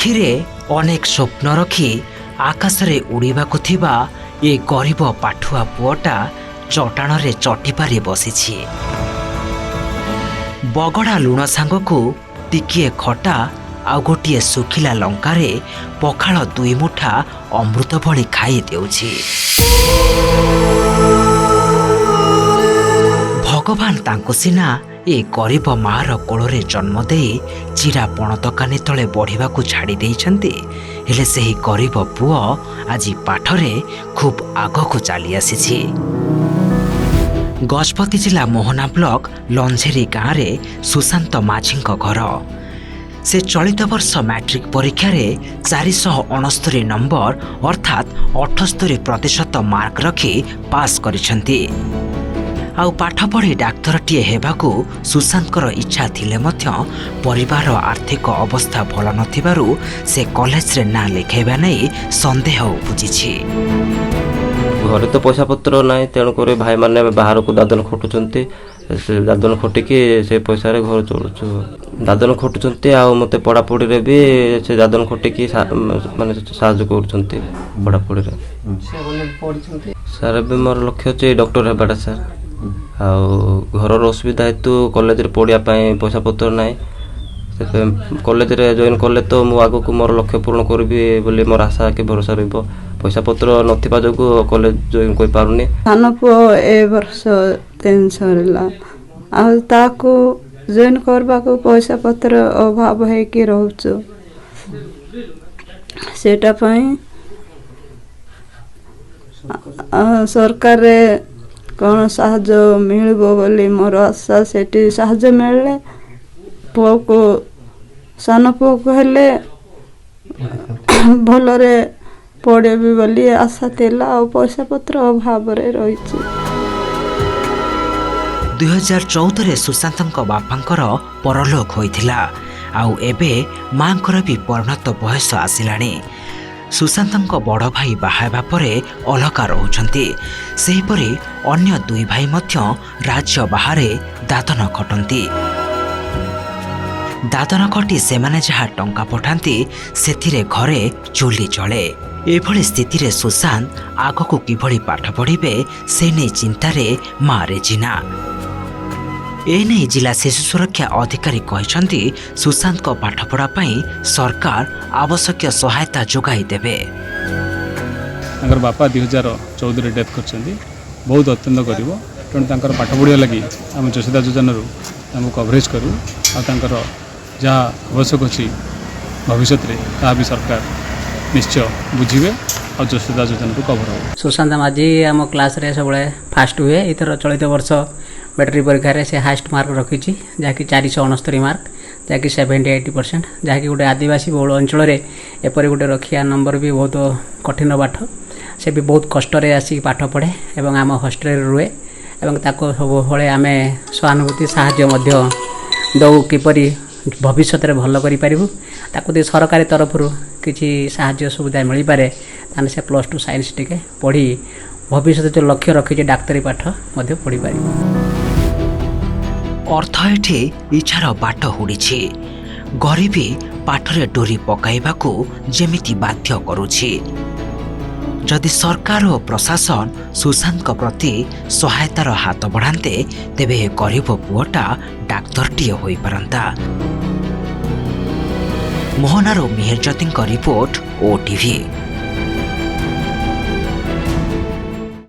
ଆଖିରେ ଅନେକ ସ୍ୱପ୍ନ ରଖି ଆକାଶରେ ଉଡ଼ିବାକୁ ଥିବା ଏ ଗରିବ ପାଠୁଆ ପୁଅଟା ଚଟାଣରେ ଚଟିପାରି ବସିଛି। ବଗଡ଼ା ଲୁଣ ସାଙ୍ଗକୁ ଟିକିଏ ଖଟା ଆଉ ଗୋଟିଏ ଶୁଖିଲା ଲଙ୍କାରେ ପଖାଳ 2 ମୁଠା ଅମୃତ ଭଳି ଖାଇ ଦେଉଛି। ଭଗବାନ ତାଙ୍କୁ ସିନା ଏ ଗରିବ ମାର କୋଳରେ ଜନ୍ମ ଦେଇ ଚିରା ପଣ ଦୋକାନୀ ତଳେ ବଢ଼ିବାକୁ ଛାଡ଼ି ଦେଇଛନ୍ତି, ହେଲେ ସେହି ଗରିବ ପୁଅ ଆଜି ପାଠରେ ଖୁବ୍ ଆଗକୁ ଚାଲି ଆସିଛି। ଗଜପତି ଜିଲ୍ଲା ମୋହନା ବ୍ଲକ ଲଞ୍ଝେରୀ ଗାଁରେ ସୁଶାନ୍ତ ମାଝୀଙ୍କ ଘର। ସେ ଚଳିତ ବର୍ଷ ମ୍ୟାଟ୍ରିକ୍ ପରୀକ୍ଷାରେ 469 ନମ୍ବର ଅର୍ଥାତ୍ 78% ମାର୍କ ରଖି ପାସ୍ କରିଛନ୍ତି। ଆଉ ପାଠ ପଢ଼ି ଡାକ୍ତରଟିଏ ହେବାକୁ ସୁଶାନ୍ତଙ୍କର ଇଚ୍ଛା ଥିଲେ ମଧ୍ୟ ପରିବାର ଆର୍ଥିକ ଅବସ୍ଥା ଭଲ ନଥିବାରୁ ସେ କଲେଜରେ ନାଁ ଲେଖାଇବା ନେଇ ସନ୍ଦେହ ଉପୁଜିଛି। ଘରେ ତ ପଇସା ପତ୍ର ନାହିଁ, ତେଣୁକରି ଭାଇମାନେ ବାହାରକୁ ଦାଦନ ଖଟୁଛନ୍ତି। ସେ ଦାଦନ ଖଟିକି ସେ ପଇସାରେ ଘର ଚଳୁଛୁ। ଦାଦନ ଖଟୁଛନ୍ତି ଆଉ ମୋତେ ପଢ଼ାପଢ଼ିରେ ବି ସେ ଦାଦନ ଖଟିକି ମାନେ ସାହାଯ୍ୟ କରୁଛନ୍ତି ପଢ଼ାପଢ଼ିରେ। ସାର୍ ଏବେ ମୋର ଲକ୍ଷ୍ୟ ଅଛି ଡକ୍ଟର ହେବାଟା ସାର୍। ଆଉ ଘରର ଅସୁବିଧା ହେତୁ କଲେଜରେ ପଢ଼ିବା ପାଇଁ ପଇସା ପତ୍ର ନାହିଁ। ସେଥିପାଇଁ କଲେଜରେ ଜଏନ୍ କଲେ ତ ମୁଁ ଆଗକୁ ମୋର ଲକ୍ଷ୍ୟ ପୂରଣ କରିବି ବୋଲି ମୋର ଆଶା କି ଭରସା ରହିବ। ପଇସା ପତ୍ର ନଥିବା ଯୋଗୁଁ କଲେଜ ଜଏନ୍ କରିପାରୁନି। ସାନ ପୁଅ ଏ ବର୍ଷ 3 ସରିଲା, ଆଉ ତାକୁ ଜଏନ୍ କରିବାକୁ ପଇସା ପତ୍ର ଅଭାବ ହେଇକି ରହୁଛୁ। ସେଇଟା ପାଇଁ ସରକାରରେ କ'ଣ ସାହାଯ୍ୟ ମିଳିବ ବୋଲି ମୋର ଆଶା। ସେଠି ସାହାଯ୍ୟ ମିଳିଲେ ପୁଅକୁ, ସାନ ପୁଅକୁ ହେଲେ ଭଲରେ ପଢ଼େଇବି ବୋଲି ଆଶା ଥିଲା, ଆଉ ପଇସା ପତ୍ର ଅଭାବରେ ରହିଛି। 2014ରେ ସୁଶାନ୍ତଙ୍କ ବାପାଙ୍କର ପରଲୋକ ହୋଇଥିଲା, ଆଉ ଏବେ ମାଙ୍କର ବି ପରିଣତ ବୟସ ଆସିଲାଣି। ସୁଶାନ୍ତଙ୍କ ବଡ଼ ଭାଇ ବାହା ହେବା ପରେ ଅଲଗା ରହୁଛନ୍ତି। ସେହିପରି ଅନ୍ୟ 2 ଭାଇ ମଧ୍ୟ ରାଜ୍ୟ ବାହାରେ ଦାଦନ ଖଟନ୍ତି। ଦାଦନ ଖଟି ସେମାନେ ଯାହା ଟଙ୍କା ପଠାନ୍ତି ସେଥିରେ ଘରେ ଚୁଲି ଚଳେ। ଏଭଳି ସ୍ଥିତିରେ ସୁଶାନ୍ତ ଆଗକୁ କିଭଳି ପାଠ ପଢ଼ିବେ ସେ ନେଇ ଚିନ୍ତାରେ ମା ରେଜିନା। ଏନେଇ ଜିଲ୍ଲା ଶିଶୁ ସୁରକ୍ଷା ଅଧିକାରୀ କହିଛନ୍ତି ସୁଶାନ୍ତଙ୍କ ପାଠପଢ଼ା ପାଇଁ ସରକାର ଆବଶ୍ୟକୀୟ ସହାୟତା ଯୋଗାଇ ଦେବେ। ତାଙ୍କର ବାପା 2014ରେ ଡେଥ୍ କରିଛନ୍ତି। ବହୁତ ଅତ୍ୟନ୍ତ ଗରିବ, ତେଣୁ ତାଙ୍କର ପାଠ ପଢ଼ିବା ଲାଗି ଆମେ ଯଶୋଦା ଯୋଜନାରୁ ତାଙ୍କୁ କଭରେଜ୍ କରୁ। ଆଉ ତାଙ୍କର ଯାହା ଆବଶ୍ୟକ ଅଛି ଭବିଷ୍ୟତରେ ତାହା ବି ସରକାର ନିଶ୍ଚୟ ବୁଝିବେ ଆଉ ଯଶୋଦା ଯୋଜନାରୁ କଭର ହେବ। ସୁଶାନ୍ତ ମାଝୀ ଆମ କ୍ଲାସ୍ରେ ସବୁବେଳେ ଫାଷ୍ଟ ହୁଏ। ଏଥର ଚଳିତ ବର୍ଷ ମ୍ୟାଟ୍ରିକ୍ ପରୀକ୍ଷାରେ ସେ ହାଏଷ୍ଟ ମାର୍କ ରଖିଛି, ଯାହାକି 469 ମାର୍କ, ଯାହାକି 78%, ଯାହାକି ଗୋଟେ ଆଦିବାସୀ ବହୁଳ ଅଞ୍ଚଳରେ ଏପରି ଗୋଟେ ରଖିବା ନମ୍ବର ବି ବହୁତ କଠିନ ପାଠ। ସେ ବି ବହୁତ କଷ୍ଟରେ ଆସିକି ପାଠ ପଢ଼େ ଏବଂ ଆମ ହଷ୍ଟେଲରେ ରୁହେ ଏବଂ ତାକୁ ସବୁବେଳେ ଆମେ ସହାନୁଭୂତି ସାହାଯ୍ୟ ମଧ୍ୟ ଦେଉ, କିପରି ଭବିଷ୍ୟତରେ ଭଲ କରିପାରିବୁ। ତାକୁ ଯଦି ସରକାରୀ ତରଫରୁ କିଛି ସାହାଯ୍ୟ ସୁବିଧା ମିଳିପାରେ ତାହେଲେ ସେ +2 ସାଇନ୍ସ ଟିକେ ପଢ଼ି ଭବିଷ୍ୟତ ଯେଉଁ ଲକ୍ଷ୍ୟ ରଖିଛି ଡାକ୍ତରୀ ପାଠ ମଧ୍ୟ ପଢ଼ିପାରିବ। ଅର୍ଥ ଏଠି ଇଚ୍ଛାର ବାଟ ହୁଡ଼ିଛି। ଗରିବୀ ପାଠରେ ଡୋରି ପକାଇବାକୁ ଯେମିତି ବାଧ୍ୟ କରୁଛି। ଯଦି ସରକାର ଓ ପ୍ରଶାସନ ସୁଶାନ୍ତଙ୍କ ପ୍ରତି ସହାୟତାର ହାତ ବଢ଼ାନ୍ତେ ତେବେ ଏ ଗରିବ ପୁଅଟା ଡାକ୍ତରଟିଏ ହୋଇପାରନ୍ତା। ମୋହନାରୁ ମିହିର ଜ୍ୟୋତିଙ୍କ ରିପୋର୍ଟ, OTV।